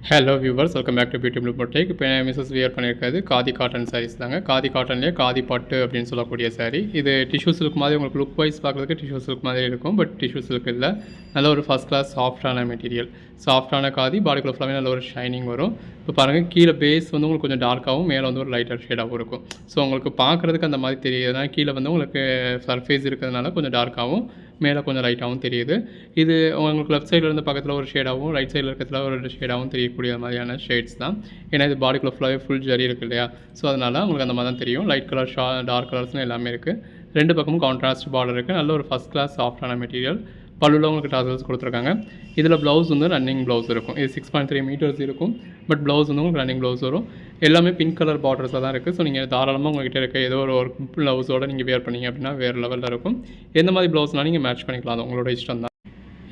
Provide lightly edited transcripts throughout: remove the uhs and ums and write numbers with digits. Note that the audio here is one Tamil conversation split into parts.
Hello viewers, welcome back to beauty blue tag. இப்போ மிஸ்ஸஸ் வியர் பண்ணியிருக்காது காதி காட்டன் சாரீஸ் தாங்க. காதி காட்டன்லேயே காதி பட்டு அப்படின்னு சொல்லக்கூடிய சாரீ. இது டிஷ்யூ சில்க் மாதிரி உங்களுக்கு லுக் வைஸ் பார்க்குறதுக்கு டிஷ்யூ சில்க் மாதிரி இருக்கும். பட் டிஷ்யூ சில்க் இல்லை, நல்ல ஒரு ஃபஸ்ட் கிளாஸ் சாஃப்டான மெட்டீரியல். சாஃப்டான காதி, பாடிக்குள்ள ஃபுல்லாகவே நல்ல ஒரு ஷைனிங் வரும். இப்போ பாருங்கள், கீழே பேஸ் வந்து உங்களுக்கு கொஞ்சம் டார்க்காகவும் மேலே வந்து ஒரு லைட்டர் ஷேடாகவும் இருக்கும். ஸோ உங்களுக்கு பார்க்குறதுக்கு அந்த மாதிரி தெரியுதுன்னா, கீழே வந்து உங்களுக்கு சர்ஃபேஸ் இருக்கிறதுனால கொஞ்சம் டார்க்காகவும் மேலே கொஞ்சம் லைட்டாகவும் தெரியுது. இது உங்களுக்கு லெஃப்ட் சைடில் இருந்து பக்கத்தில் ஒரு ஷேடாகவும், ரைட் சைடில் இருக்கிறதுல ஒரு ஷேடாகவும் தெரியக்கூடிய மாதிரியான ஷேட்ஸ் தான். ஏன்னா இது பாடிக்குள்ள ஃபுல்லாகவே ஃபுல் ஜரி இருக்குது இல்லையா? ஸோ அதனால் உங்களுக்கு அந்த மாதிரி தான் தெரியும். லைட் கலர், டார்க் கலர்ஸ்னு எல்லாமே இருக்குது. ரெண்டு பக்கமும் கான்ட்ராஸ்ட் பார்டர் இருக்குது. நல்ல ஒரு ஃபஸ்ட் கிளாஸ் சாஃப்டான மெட்டீரியல். பல்லுவில் உங்களுக்கு டாசல்ஸ் கொடுத்துருக்காங்க. இதில் ப்ளவுஸ் வந்து ரன்னிங் ப்ளவுஸ் இருக்கும். இது 6.3 மீட்டர்ஸ் இருக்கும். பட் ப்ளவுஸ் வந்து உங்களுக்கு ரன்னிங் ப்ளவுஸ் வரும். எல்லாமே பிங்க் கலர் பார்டர்ஸாக தான் இருக்குது. ஸோ நீங்கள் தாராளமாக உங்கள்கிட்ட இருக்க ஏதோ ஒரு ஒர்க் ப்ளவுஸோடு நீங்கள் வேர் பண்ணிங்க அப்படின்னா வேறு லெவலில் இருக்கும். எந்த மாதிரி ப்ளவுஸ்னால் நீங்கள் மேட்ச் பண்ணிக்கலாம், அது உங்களோட இஷ்டம் தான்.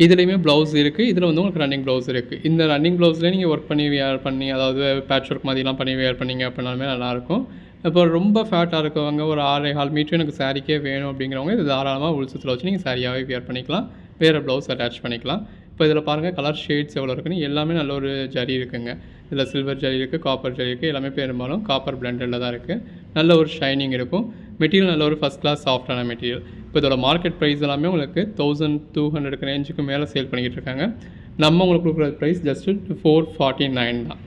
இதுலேயுமே ப்ளவுஸ் இருக்குது. இதில் வந்து உங்களுக்கு ரன்னிங் ப்ளவுஸ் இருக்குது. இந்த ரன்னிங் ப்ளவுஸ்லேயே நீங்கள் ஒர்க் பண்ணி வேர் பண்ணி, அதாவது பேட்ச் ஒர்க் மாதிரிலாம் பண்ணி வேர் பண்ணிங்க அப்படின்னாலுமே நல்லாயிருக்கும். இப்போ ரொம்ப ஃபேட்டாக இருக்கவங்க, ஒரு 6.25 மீட்டர் எனக்கு சாரிக்கே வேணும் அப்படிங்கிறவங்க இது தாராளமாக உள்சத்தில் வச்சு நீங்கள் சாரியாகவே வேர் பண்ணிக்கலாம். வேறு ப்ளவுஸ் அட்டாச் பண்ணிக்கலாம். இப்போ இதில் பாருங்கள் கலர் ஷேட்ஸ் எவ்வளோ இருக்குன்னு. எல்லாமே நல்ல ஒரு ஜரி இருக்குங்க. இதில் சில்வர் ஜரி இருக்குது, காப்பர் ஜரி இருக்குது. எல்லாமே பெரும்பாலும் காப்பர் பிளெண்டடில் தான் இருக்குது. நல்ல ஒரு ஷைனிங் இருக்கும். மெட்டீரியல் நல்ல ஒரு ஃபஸ்ட் கிளாஸ் சாஃப்டான மெட்டீரியல். இப்போ இதோட மார்க்கெட் ப்ரைஸ் எல்லாமே உங்களுக்கு 1200 ரேஞ்சுக்கு மேலே சேல் பண்ணிக்கிட்டு இருக்காங்க. நம்ம உங்களுக்கு கொடுக்குற ப்ரைஸ் ஜஸ்ட்டு 449 தான்.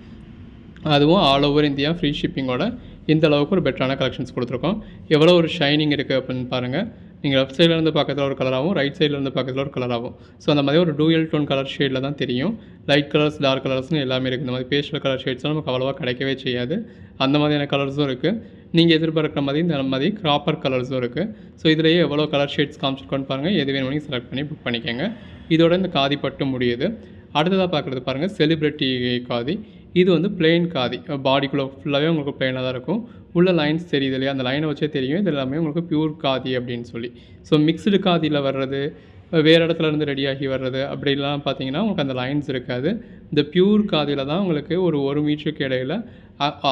அதுவும் ஆல் ஓவர் இந்தியா ஃப்ரீ ஷிப்பிங்கோட இந்த அளவுக்கு ஒரு பெட்டரான கலெக்ஷன்ஸ் கொடுத்துருக்கோம். எவ்வளோ ஒரு ஷைனிங் இருக்குது அப்படின்னு பாருங்கள். நீங்கள் லெஃப்ட் சைட்லேருந்து பக்கத்தில் ஒரு கலராகவும், ரைட் சைட்லேருந்து பக்கத்தில் ஒரு கலராகவும். ஸோ அந்த மாதிரி ஒரு டூயல் டோன் கலர் ஷேடில் தான் தெரியும். லைட் கலர்ஸ், டார்க் கலர்ஸ்னு எல்லாமே இருக்குது. இந்த மாதிரி பேஸ்டல் கலர் ஷேட்ஸ்லாம் நமக்கு அவ்வளோவா கிடைக்கவே செய்யாது. அந்த மாதிரியான கலர்ஸும் இருக்குது. நீங்கள் எதிர்பார்க்குற மாதிரி இந்த மாதிரி க்ராப்பர் கலர்ஸும் இருக்குது. ஸோ இதிலேயே எவ்வளோ கலர் ஷேட்ஸ் காமிச்சிருக்கோன்னு பாருங்கள். எது வேணும் நீங்கள் செலக்ட் பண்ணி புக் பண்ணிக்கோங்க. இதோட இந்த காதி பட்டு முடியுது. அடுத்ததாக பார்க்குறது பாருங்கள், செலிப்ரிட்டி காதி. இது வந்து பிளெயின் காதி. பாடிக்குள்ளே ஃபுல்லாகவே உங்களுக்கு பிளெயினாக தான் இருக்கும். உள்ள லைன்ஸ் தெரியுது இல்லையா? அந்த லைனை வச்சே தெரியும் இது எல்லாமே உங்களுக்கு பியூர் காதி அப்படின்னு சொல்லி. ஸோ மிக்ஸ்டு காதியில் வர்றது, வேறு இடத்துலேருந்து ரெடியாகி வர்றது அப்படிலாம் பார்த்தீங்கன்னா உங்களுக்கு அந்த லைன்ஸ் இருக்காது. இந்த பியூர் காதியில் தான் உங்களுக்கு ஒரு மீட்டருக்கு இடையில்,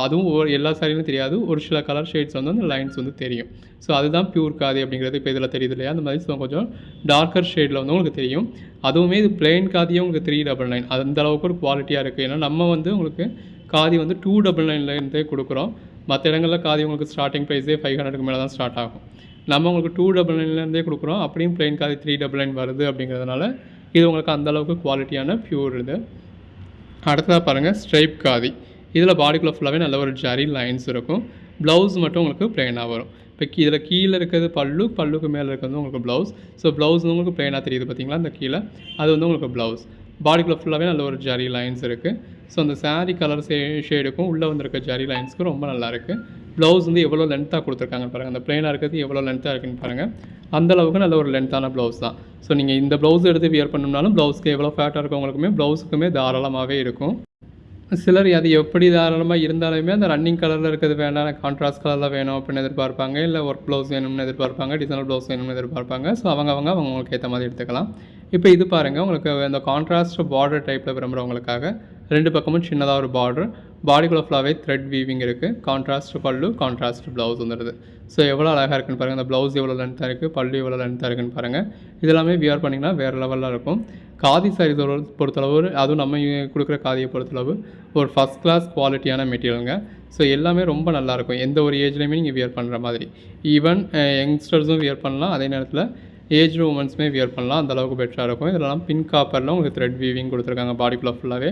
அதுவும் எல்லா சாரியிலும் தெரியாது, ஒரு சில கலர் ஷேட்ஸ் வந்து அந்த லைன்ஸ் வந்து தெரியும். ஸோ அதுதான் பியூர் காதி அப்படிங்கிறது. இப்போ இதில் தெரியுது இல்லையா? அந்த மாதிரி கொஞ்சம் டார்க்கர் ஷேடில் வந்து உங்களுக்கு தெரியும். அதுவுமே இது பிளெயின் காதியே உங்களுக்கு 399. அந்த அளவுக்கு ஒரு குவாலிட்டியாக இருக்குது. ஏன்னா நம்ம வந்து உங்களுக்கு காதி வந்து 299லேருந்தே கொடுக்குறோம். மற்ற இடங்களில் காதி உங்களுக்கு ஸ்டார்டிங் ப்ரைஸே 500க்கு மேலே தான் ஸ்டார்ட் ஆகும். நம்ம உங்களுக்கு 299லேருந்தே கொடுக்குறோம். அப்படியும் பிளெயின் காதி 399 வருது அப்படிங்கிறதுனால இது உங்களுக்கு அந்தளவுக்கு குவாலிட்டியான பியூர் இது. அடுத்ததாக பாருங்கள், ஸ்ட்ரைப் காதி. இதில் பாடிக்குள்ளே ஃபுல்லாகவே நல்ல ஒரு ஜரி லைன்ஸ் இருக்கும். ப்ளவுஸ் மட்டும் உங்களுக்கு பிளெயினாக வரும். இப்போ இதில் கீழே இருக்கிறது பல்லுக்கு மேலே இருக்கிறது உங்களுக்கு ப்ளவுஸ். ஸோ ப்ளவுஸ் வந்து உங்களுக்கு பிளெயினாக தெரியுது பார்த்தீங்களா? அந்த கீழே அது வந்து உங்களுக்கு ப்ளவுஸ். பாடிக்குள்ளே ஃபுல்லாகவே நல்ல ஒரு ஜரி லைன்ஸ் இருக்குது. ஸோ அந்த சாரீ கலர் ஷேடுக்கும் உள்ளே வந்திருக்க ஜரி லைன்ஸ்க்கும் ரொம்ப நல்லாயிருக்கு. ப்ளவுஸ் வந்து எவ்வளோ லென்த்தாக கொடுத்துருக்காங்க பாருங்கள். அந்த பிளெயினாக இருக்கிறது எவ்வளோ லென்த்தாக இருக்குன்னு பாருங்கள். அந்தளவுக்கு நல்ல ஒரு லென்த்தான ப்ளவுஸ் தான். ஸோ நீங்கள் இந்த ப்ளவுஸ் எடுத்து வியர் பண்ணணும்னாலும் ப்ளவுஸ்க்கு எவ்வளோ ஃபேட்டாக இருக்கவங்களுக்குமே ப்ளவுஸுக்குமே தாராளமாகவே இருக்கும். சிலர் அது எப்படி தாராளமாக இருந்தாலுமே அந்த ரன்னிங் கலரில் இருக்கிறது வேண்டாம், கான்ட்ராஸ்ட் கலரில் வேணும் அப்படின்னு எதிர்பார்ப்பாங்க. இல்லை ஒர்க் ப்ளவுஸ் வேணும்னு எதிர்பார்ப்பாங்க, டிசைனர் ப்ளவுஸ் வேணும்னு எதிர்பார்ப்பாங்க. ஸோ அவங்களுக்கு ஏற்ற மாதிரி எடுத்துக்கலாம். இப்போ இது பாருங்கள், உங்களுக்கு இந்த கான்ட்ராஸ்ட் பார்டர் டைப்பில் விரும்புகிறவங்களுக்காக ரெண்டு பக்கமும் சின்னதாக ஒரு பார்டர், பாடிக்குள்ள ஃபுல்லாகவே த்ரெட் வீவிங் இருக்குது. கான்ட்ராஸ்ட் பல்லு, கான்ட்ராஸ்ட் ப்ளவுஸ் வந்துடுது. ஸோ எவ்வளோ அழகாக இருக்குன்னு பாருங்கள். அந்த ப்ளவுஸ் எவ்வளோ லென்த்தாக இருக்குது, பல்லு எவ்வளோ லென்த்தாக இருக்குன்னு பாருங்கள். இதெல்லாமே வியர் பண்ணிங்கன்னா வேறு லெவலில் இருக்கும். காதி சாரீஸ் பொறுத்தளவு, அதுவும் நம்ம கொடுக்குற காதியை பொறுத்தளவு ஒரு ஃபஸ்ட் கிளாஸ் குவாலிட்டியான மெட்டீரியலுங்க. ஸோ எல்லாமே ரொம்ப நல்லாயிருக்கும். எந்த ஒரு ஏஜ்லேயுமே நீங்கள் வியர் பண்ணுற மாதிரி. ஈவன் யங்ஸ்டர்ஸும் வியர் பண்ணலாம், அதே நேரத்தில் ஏஜ்டு உமன்ஸுமே வியர் பண்ணலாம். அந்தளவுக்கு பெட்டராக இருக்கும். இதெல்லாம் பின் காப்பரில் உங்களுக்கு த்ரெட் வீவிங் கொடுத்துருக்காங்க பாடிக்குள்ளே ஃபுல்லாகவே.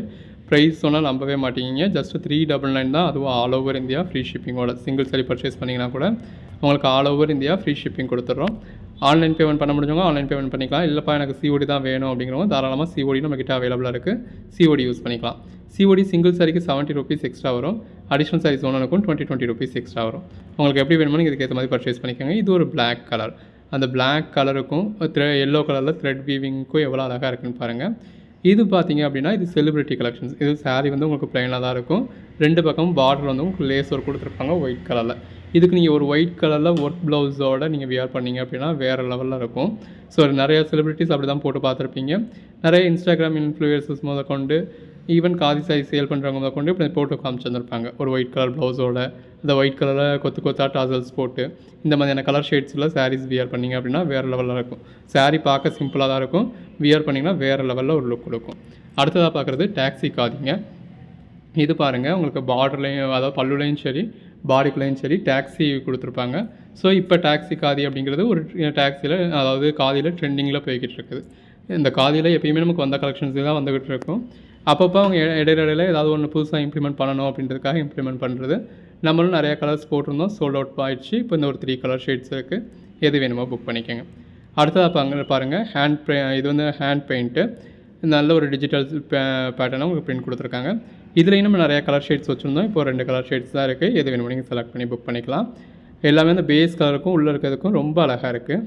ப்ரைஸ் சொன்னால் நம்பவே மாட்டீங்க. ஜஸ்ட் 399 தான். அதுவும் ஆல் ஓவர் இந்தியா ஃப்ரீ ஷிப்பிங்கோட. சிங்கிள் சாரி பர்ச்சேஸ் பண்ணிங்கன்னா கூட உங்களுக்கு all over India free shipping கொடுத்துட்றோம். ஆன்லைன் பேமெண்ட் பண்ண முடிஞ்சவங்க ஆன்லைன் பேமெண்ட் பண்ணிக்கலாம். இல்லைப்பா எனக்கு சிஓடி தான் வேணும் அப்படிங்கிறவங்க தாராளமாக சிஓடி நம்மக்கிட்ட அவைலபிளாக இருக்குது. சிஓடி யூஸ் பண்ணிக்கலாம். சிஓடி சிங்கிள் சாரிக்கு 70 ருபீஸ் எக்ஸ்ட்ரா வரும். அடிஷ்னல் சாரீஸ் ஒன்றுக்கும் 20 ருபீஸ் எக்ஸ்ட்ரா வரும். உங்களுக்கு எப்படி வேணுமோ நீங்கள் இதுக்கு ஏற்ற மாதிரி பர்ச்சேஸ் பண்ணிக்கோங்க. இது ஒரு பிளாக் கலர். அந்த பிளாக் கலருக்கும் எல்லோ கலரில் த்ரெட் வீவிங்க்கும் எவ்வளோ அழகாக இருக்குன்னு பாருங்கள். இது பார்த்தீங்க அப்படின்னா இது செலிப்ரிட்டி கலெக்ஷன்ஸ். இது சாரீ வந்து உங்களுக்கு பிளைனாக தான் இருக்கும். ரெண்டு பக்கமும் பார்டர் வந்து உங்களுக்கு லேஸ் ஒர்க் கொடுத்துருப்பாங்க ஒயிட் கலரில். இதுக்கு நீங்கள் ஒரு ஒயிட் கலரில் ஒர்க் ப்ளவுஸோடு நீங்கள் வியர் பண்ணிங்க அப்படின்னா வேறு லெவலில் இருக்கும். ஸோ நிறைய செலிப்ரிட்டிஸ் அப்படி தான் போட்டு பார்த்துருப்பீங்க. நிறைய இன்ஸ்டாகிராம் இன்ஃப்ளூயன்சர்ஸ் கொண்டு, ஈவன் காதி சாரி சேல் பண்ணுறவங்க கொண்டு இப்படி போட்டு காமிச்சிருந்துருப்பாங்க. ஒரு ஒயிட் கலர் ப்ளவுஸோட, இந்த ஒயிட் கலரில் கொத்தா டாசல்ஸ் போட்டு இந்த மாதிரியான கலர் ஷேட்ஸில் சாரீஸ் வியர் பண்ணிங்க அப்படின்னா வேறு லெவலில் இருக்கும். சாரீ பார்க்க சிம்பிளாக தான் இருக்கும். வியர் பண்ணிங்கன்னா வேறு லெவலில் ஒரு லுக் கொடுக்கும். அடுத்ததாக பார்க்குறது டாக்ஸி காதிங்க. இது பாருங்கள் உங்களுக்கு பார்டர்லையும் அதாவது பல்லுலையும் சரி பாடிக்குள்ளேயும் சரி டாக்ஸி கொடுத்துருப்பாங்க. ஸோ இப்போ டாக்ஸி காதி அப்படிங்கிறது ஒரு டாக்ஸியில் அதாவது காதியில் ட்ரெண்டிங்கில் போய்கிட்டு இருக்குது. இந்த காதியில் எப்பயுமே நமக்கு வந்த கலெக்ஷன்ஸ் தான் வந்துகிட்டு இருக்கும். அப்பப்போ அவங்க இடையில ஏதாவது ஒன்று புதுசாக இம்ப்ளிமெண்ட் பண்ணணும் அப்படின்றதுக்காக இம்ப்ளிமெண்ட் பண்ணுறது. நம்மளும் நிறையா கலர்ஸ் போட்டிருந்தோம், சோல்ட் அவுட் ஆயிடுச்சு. இப்போ இந்த ஒரு 3 கலர் ஷேட்ஸ் இருக்குது. எது வேணுமோ புக் பண்ணிக்கோங்க. அடுத்ததாக பாருங்கள் இது வந்து ஹேண்ட் பெயிண்ட்டு. நல்ல ஒரு டிஜிட்டல் பேட்டர்னாக உங்களுக்கு பிரிண்ட் கொடுத்துருக்காங்க. இதுலேயும் நம்ம நிறையா கலர் ஷேட்ஸ் வச்சுருந்தோம். இப்போ 2 கலர் ஷேட்ஸ் தான் இருக்குது. எது வேணுமோ நீங்கள் செலக்ட் பண்ணி புக் பண்ணிக்கலாம். எல்லாமே அந்த பேஸ் கலருக்கும் உள்ளே இருக்கிறதுக்கும் ரொம்ப அழகாக இருக்குது.